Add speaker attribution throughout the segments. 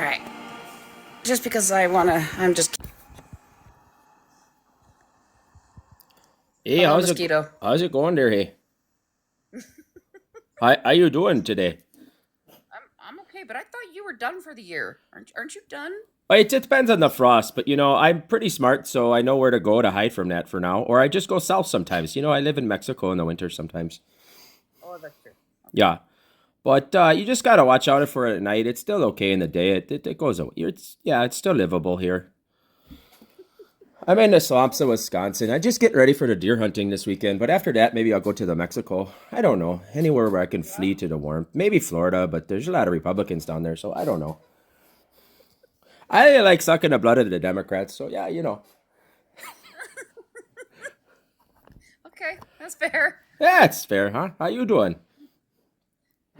Speaker 1: right. Just because I'm just.
Speaker 2: Hey,
Speaker 1: Hello, Mosquito.
Speaker 2: how's it going there? Hey, how you doing today?
Speaker 1: I'm okay, but I thought you were done for the year. Aren't you done?
Speaker 2: It depends on the frost, but I'm pretty smart, so I know where to go to hide from that for now. Or I just go south sometimes. I live in Mexico in the winter sometimes.
Speaker 1: Oh, that's true. Okay.
Speaker 2: Yeah, but you just gotta watch out for it at night. It's still okay in the day. It goes away. It's still livable here. I'm in the swamps of Wisconsin. I just get ready for the deer hunting this weekend, but after that, maybe I'll go to the Mexico. I don't know. Anywhere where I can
Speaker 1: Yeah.
Speaker 2: flee to the warmth. Maybe Florida, but there's a lot of Republicans down there, so I don't know. I like sucking the blood of the Democrats, so yeah.
Speaker 1: Okay, that's fair.
Speaker 2: Yeah, it's fair, huh? How you doing?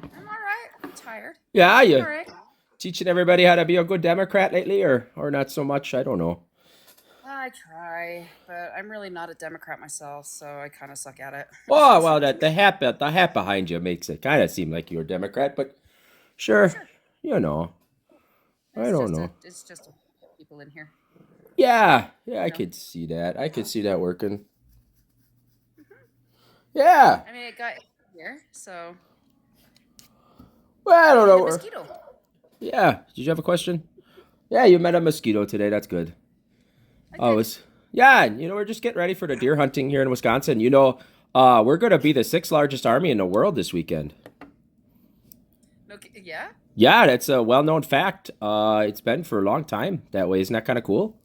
Speaker 1: I'm all right. I'm tired.
Speaker 2: Yeah,
Speaker 1: I'm
Speaker 2: you
Speaker 1: all right.
Speaker 2: teaching everybody how to be a good Democrat lately, or not so much? I don't know.
Speaker 1: I try, but I'm really not a Democrat myself, so I kind of suck at it.
Speaker 2: Oh well, that the hat behind you makes it kind of seem like you're a Democrat, but sure,
Speaker 1: Sure.
Speaker 2: you know, I don't know.
Speaker 1: It's just a people in here,
Speaker 2: Yeah, I
Speaker 1: you know.
Speaker 2: could see that. I could see that working.
Speaker 1: Hmm.
Speaker 2: Yeah.
Speaker 1: I mean, it got here, so
Speaker 2: Well, I don't
Speaker 1: maybe the
Speaker 2: know.
Speaker 1: mosquito.
Speaker 2: Yeah. Did you have a question? Yeah, you met a mosquito today. That's good.
Speaker 1: I
Speaker 2: Oh,
Speaker 1: did.
Speaker 2: it's yeah. We're just getting ready for the deer hunting here in Wisconsin. We're gonna be the sixth largest army in the world this weekend.
Speaker 1: No, yeah,
Speaker 2: Yeah, that's a well-known fact. It's been for a long time that way. Isn't that kind of cool?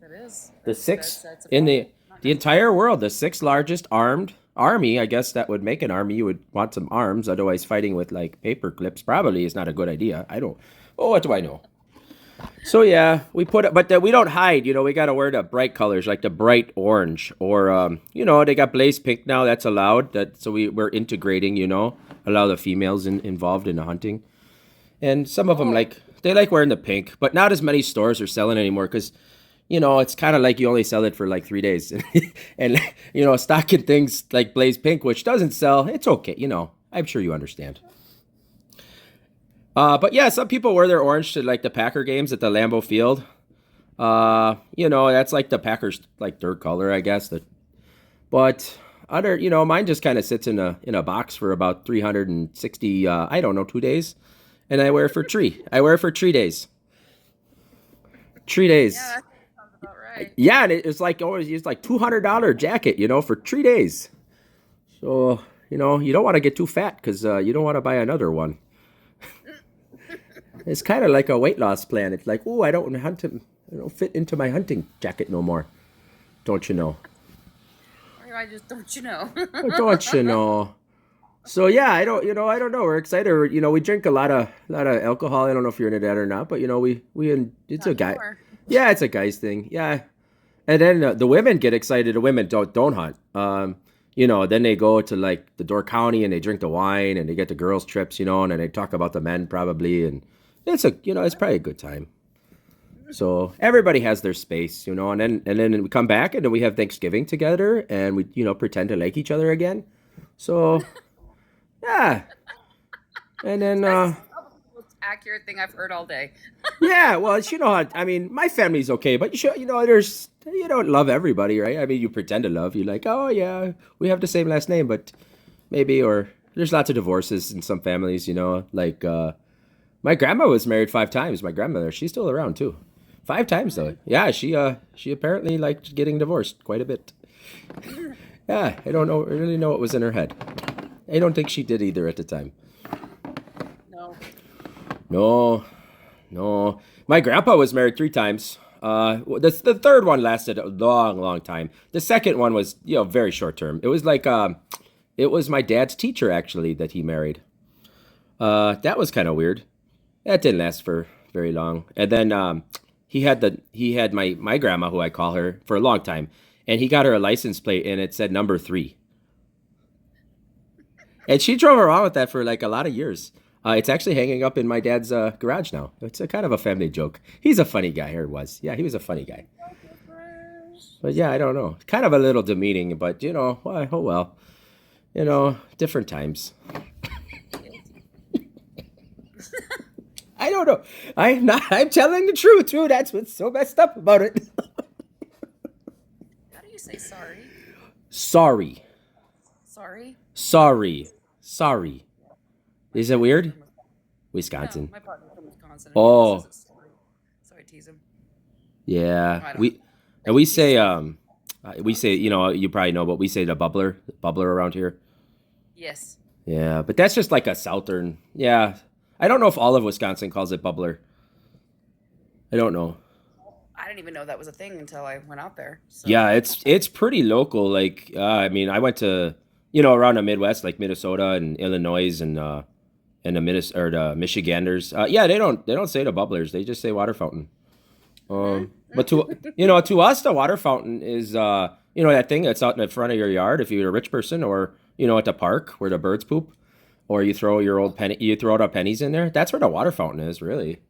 Speaker 1: that is.
Speaker 2: The
Speaker 1: That's
Speaker 2: sixth
Speaker 1: that's a
Speaker 2: in
Speaker 1: fact. Not
Speaker 2: the
Speaker 1: new.
Speaker 2: entire world, the sixth largest armed army. I guess that would make an army. You would want some arms, otherwise fighting with like paper clips probably is not a good idea. I don't. Oh, what do I know? So yeah, we put it, but we don't hide. We got to wear the bright colors, like the bright orange, or they got blaze pink now. That's allowed. We're integrating. Allow the females involved in the hunting, and some of them
Speaker 1: Oh,
Speaker 2: they like wearing the pink, but not as many stores are selling anymore because it's kind of like you only sell it for like 3 days, and stocking things like blaze pink, which doesn't sell. It's okay. I'm sure you understand. But yeah, some people wear their orange to like the Packer games at the Lambeau Field. That's like the Packers like third color, I guess. But mine just kind of sits in a box for about 360. I don't know, 2 days, and I wear it for 3 days. 3 days.
Speaker 1: yeah, that sounds about right.
Speaker 2: Yeah, and it's like always it's like $200 jacket, for 3 days. So you don't want to get too fat because you don't want to buy another one. It's kind of like a weight loss plan. It's like, oh, I don't hunt him. I don't fit into my hunting jacket no more. Don't you know?
Speaker 1: Or I just don't you know.
Speaker 2: Oh, don't you know? So yeah, I don't know. We're excited. We drink a lot of alcohol. I don't know if you're into that or not, but it's
Speaker 1: Not
Speaker 2: a guy.
Speaker 1: anymore.
Speaker 2: Yeah, it's a guy's thing. Yeah, and then the women get excited. The women don't hunt. Then they go to like the Door County and they drink the wine and they get the girls trips. And then they talk about the men probably, and it's probably a good time. So everybody has their space, and then we come back and then we have Thanksgiving together and we pretend to like each other again. So yeah, and then
Speaker 1: That's probably the most accurate thing I've heard all day.
Speaker 2: yeah, well, I mean, my family's okay, but there's you don't love everybody, right? I mean, you pretend to love. You're like, oh yeah, we have the same last name, but maybe or there's lots of divorces in some families, like my grandma was married 5 times. My grandmother, she's still around too. 5 times though. Yeah, she apparently liked getting divorced quite a bit. Yeah, I don't know really know what was in her head. I don't think she did either at the time.
Speaker 1: No.
Speaker 2: No, no. My grandpa was married 3 times. The third one lasted a long, long time. The second one was, very short term. It was my dad's teacher actually that he married. That was kind of weird. That didn't last for very long. And then he had my grandma who I call her for a long time, and he got her a license plate and it said number 3, and she drove around with that for like a lot of years. It's actually hanging up in my dad's garage now. It's a kind of a family joke. He's a funny guy, or was. Yeah, he was a funny guy. But yeah, I don't know. Kind of a little demeaning, but why? Oh well. Different times.
Speaker 1: Guilty.
Speaker 2: I don't know. I'm not. I'm telling the truth too. That's what's so messed up about it.
Speaker 1: How do you say sorry?
Speaker 2: Sorry,
Speaker 1: Sorry?
Speaker 2: sorry, sorry.
Speaker 1: My
Speaker 2: Is it
Speaker 1: partner's
Speaker 2: weird?
Speaker 1: from no,
Speaker 2: Wisconsin.
Speaker 1: my partner's from Wisconsin, and he always says
Speaker 2: Oh,
Speaker 1: it's sorry. So I tease him.
Speaker 2: yeah.
Speaker 1: I don't know.
Speaker 2: We and we
Speaker 1: He's
Speaker 2: say
Speaker 1: smart.
Speaker 2: we say you know you probably know, but we say the bubbler around here.
Speaker 1: Yes.
Speaker 2: Yeah, but that's just like a southern. Yeah, I don't know if all of Wisconsin calls it bubbler. I don't know.
Speaker 1: I didn't even know that was a thing until I went out there. So,
Speaker 2: Yeah, it's pretty local. Like, I mean, I went to around the Midwest, like Minnesota and Illinois and the or the Michiganders. Yeah, they don't say the bubblers. They just say water fountain.
Speaker 1: hmm
Speaker 2: But to us, the water fountain is that thing that's out in the front of your yard if you're a rich person, or at the park where the birds poop, or you throw out pennies in there. That's where the water fountain is, really.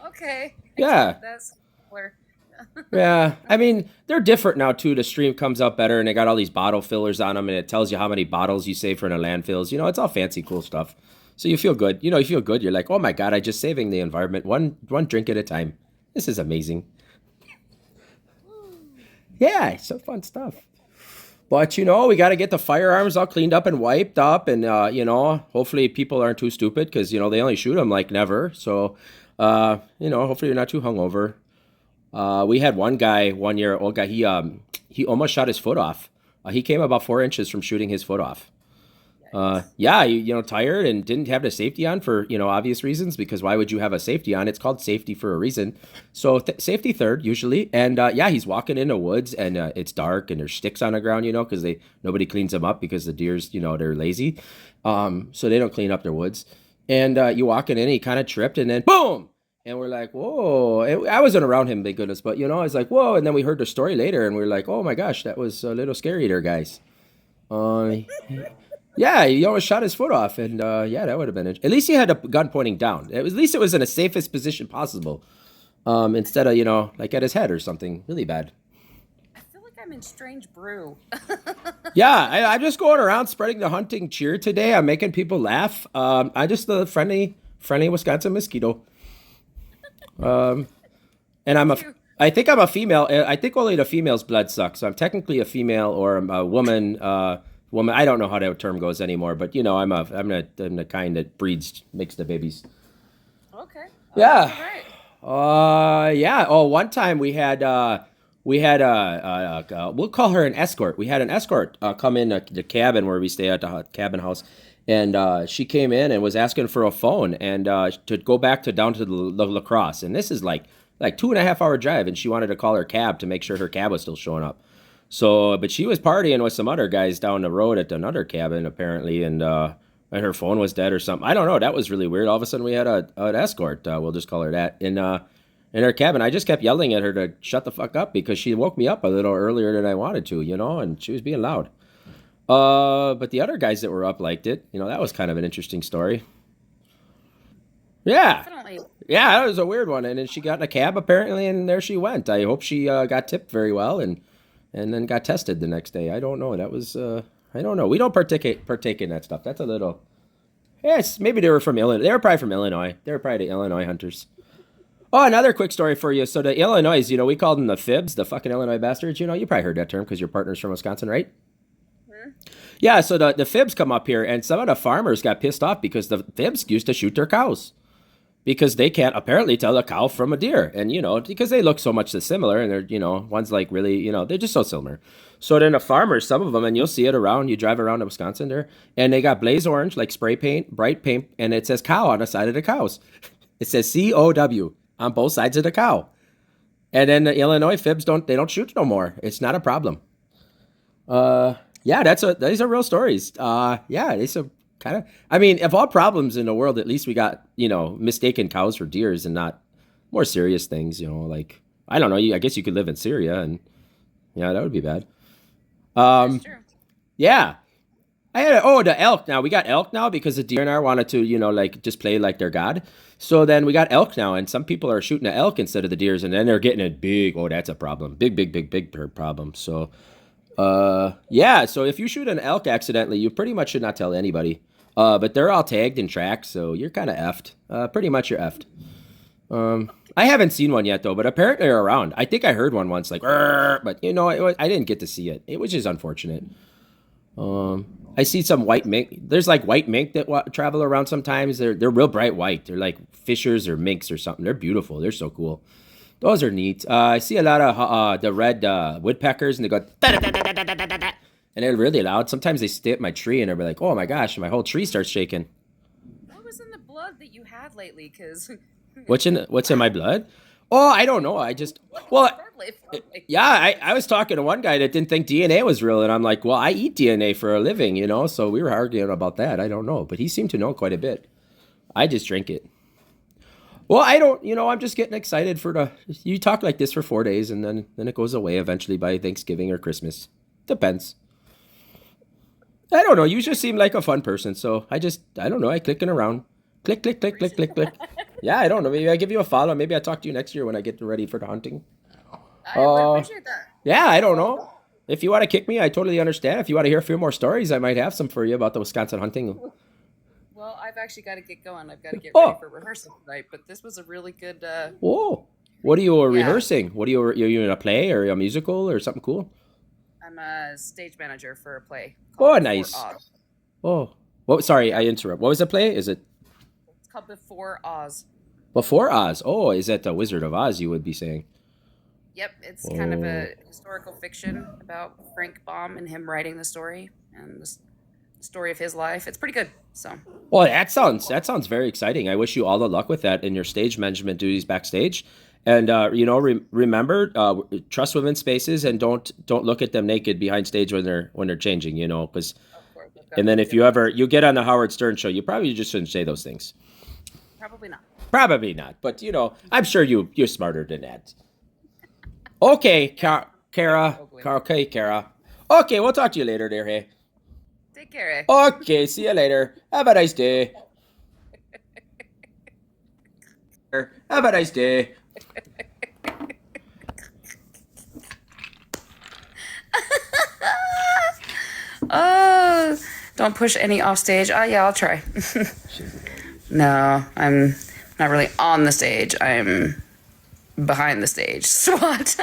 Speaker 1: okay.
Speaker 2: Yeah.
Speaker 1: That's clear.
Speaker 2: Yeah, I mean they're different now too. The stream comes out better, and they got all these bottle fillers on them, and it tells you how many bottles you save for the landfills. It's all fancy, cool stuff. So you feel good. You feel good. You're like, oh my god, I just saving the environment one drink at a time. This is amazing. Yeah, it's so fun stuff. But we got to get the firearms all cleaned up and wiped up, and hopefully people aren't too stupid because they only shoot them like never. So, hopefully you're not too hungover. We had one guy one year, old guy. He almost shot his foot off. He came about 4 inches from shooting his foot off.
Speaker 1: Yikes.
Speaker 2: Yeah, tired and didn't have the safety on for obvious reasons. Because why would you have a safety on? It's called safety for a reason. So safety third usually. And yeah, he's walking in the woods and it's dark and there's sticks on the ground. Because nobody cleans them up because the deers they're lazy, so they don't clean up their woods. And you walking in, he kind of tripped and then boom. And we're like, whoa. I wasn't around him, thank goodness. But, I was like, whoa. And then we heard the story later and we are like, oh my gosh, that was a little scary there, guys. Uh, yeah, he almost shot his foot off. And yeah, that would have been it. At least he had a gun pointing down. At least it was in the safest position possible, instead of, like at his head or something really bad.
Speaker 1: I feel like I'm in strange brew.
Speaker 2: Yeah, I'm just going around spreading the hunting cheer today. I'm making people laugh. I'm just the friendly Wisconsin mosquito. Um, and
Speaker 1: You.
Speaker 2: I think I'm a female. I think only the female's blood sucks. So I'm technically a female or I'm a woman. Woman. I don't know how that term goes anymore, but I'm the kind that makes the babies.
Speaker 1: Okay.
Speaker 2: Yeah.
Speaker 1: All right.
Speaker 2: Yeah. Oh, one time we'll call her an escort. We had an escort come in the cabin where we stay at the cabin house, and she came in and was asking for a phone and to go back to down to the La Crosse, and this is like 2.5 hour drive, and she wanted to call her cab to make sure her cab was still showing up. So, but she was partying with some other guys down the road at another cabin apparently, and her phone was dead or something. I don't know. That was really weird. All of a sudden, we had an escort. We'll just call her that in her cabin. I just kept yelling at her to shut the fuck up because she woke me up a little earlier than I wanted to, and she was being loud. But the other guys that were up liked it. That was kind of an interesting story. Yeah,
Speaker 1: Definitely.
Speaker 2: yeah, that was a weird one. And then she got in a cab apparently, and there she went. I hope she got tipped very well and then got tested the next day. I don't know. That was I don't know. We don't partake in that stuff. That's a little. Yes, maybe they were from Illinois. They were probably from Illinois. They were probably the Illinois hunters. Oh, another quick story for you. So the Illinois, we called them the fibs, the fucking Illinois bastards. You probably heard that term because your partner's from Wisconsin, right?
Speaker 1: Hmm?
Speaker 2: Yeah. So the fibs come up here, and some of the farmers got pissed off because the fibs used to shoot their cows because they can't apparently tell a cow from a deer, and because they look so much similar, and they're one's like really they're just so similar. So then the farmers, some of them, and you'll see it around. You drive around Wisconsin there, and they got blaze orange like spray paint, bright paint, and it says cow on the side of the cows. It says COW on both sides of the cow. And then the Illinois fibs don't shoot no more. It's not a problem. Yeah, these are real stories. Yeah, it's a kind of. I mean, of all problems in the world, at least we got mistaken cows for deers and not more serious things. Like I don't know. I guess you could live in Syria, and yeah, that would be bad.
Speaker 1: That's
Speaker 2: Um,
Speaker 1: true.
Speaker 2: yeah, the elk now. We got elk now because the DNR wanted to, like just play like their god. So then we got elk now, and some people are shooting the elk instead of the deers, and then they're getting it big. Oh, that's a problem. Big, big, big, big problem. So, yeah. So if you shoot an elk accidentally, you pretty much should not tell anybody. But they're all tagged and tracked, so you're kind of effed. Pretty much you're effed. I haven't seen one yet though, but apparently they're around. I think I heard one once, like, "Arr," but I didn't get to see it. It was just unfortunate. I see some white mink. There's like white mink that travel around sometimes. They're real bright white. They're like fishers or minks or something. They're beautiful. They're so cool. Those are neat. I see a lot of the red woodpeckers, and they go and they're really loud. Sometimes they stay at my tree, and they're like, "Oh my gosh!" My whole tree starts shaking.
Speaker 1: What was in the blood that you had lately? Because
Speaker 2: What's in my blood? Oh, I don't know. I just
Speaker 1: what is
Speaker 2: well,
Speaker 1: Burley from?
Speaker 2: yeah. I was talking to one guy that didn't think DNA was real, and I'm like, well, I eat DNA for a living, So we were arguing about that. I don't know, but he seemed to know quite a bit. I just drink it. Well, I don't. I'm just getting excited for the. You talk like this for 4 days, and then it goes away eventually by Thanksgiving or Christmas. Depends. I don't know. You just seem like a fun person, so I don't know. I clicking around. Click, click, click, click, click, click. Yeah, I don't know. Maybe I give you a follow. Maybe I talk to you next year when I get ready for the hunting.
Speaker 1: I would
Speaker 2: Uh,
Speaker 1: appreciate that.
Speaker 2: yeah, I don't know. If you want to kick me, I totally understand. If you want to hear a few more stories, I might have some for you about the Wisconsin hunting.
Speaker 1: Well, I've actually got to get going. I've got to get ready
Speaker 2: Oh,
Speaker 1: for rehearsal tonight. But this was a really good.
Speaker 2: whoa. What are you
Speaker 1: Yeah,
Speaker 2: rehearsing? What are you in a play or a musical or something cool?
Speaker 1: I'm a stage manager for a play called
Speaker 2: Oh,
Speaker 1: Before
Speaker 2: nice.
Speaker 1: Oz.
Speaker 2: Oh, what? Sorry, I
Speaker 1: Yeah,
Speaker 2: interrupt. What was the play? Is it
Speaker 1: it's called Before Oz.
Speaker 2: Before Oz? Oh, is that the Wizard of Oz? You would be saying.
Speaker 1: Yep, it's kind of
Speaker 2: Oh.
Speaker 1: a historical fiction about Frank Baum and him writing the story and the story of his life. It's pretty good. So,
Speaker 2: Well, that sounds very exciting. I wish you all the luck with that in your stage management duties backstage. And remember, trust women's spaces and don't look at them naked behind stage when they're changing. Because
Speaker 1: of course, I've got
Speaker 2: and
Speaker 1: to
Speaker 2: then
Speaker 1: keep
Speaker 2: if
Speaker 1: it
Speaker 2: you
Speaker 1: up.
Speaker 2: ever you get on the Howard Stern show, you probably just shouldn't say those things.
Speaker 1: Probably not.
Speaker 2: Probably not, but I'm sure you're smarter than that. Okay, Kara.
Speaker 1: Hopefully not.
Speaker 2: Okay, Kara. Okay, we'll talk to you later, there. Hey.
Speaker 1: Take care, eh?
Speaker 2: Okay, see you later. Have a nice day. Have a nice day.
Speaker 1: Oh, don't push any off stage. Oh, yeah, I'll try. No, I'm not really on the stage. I'm behind the stage. SWAT.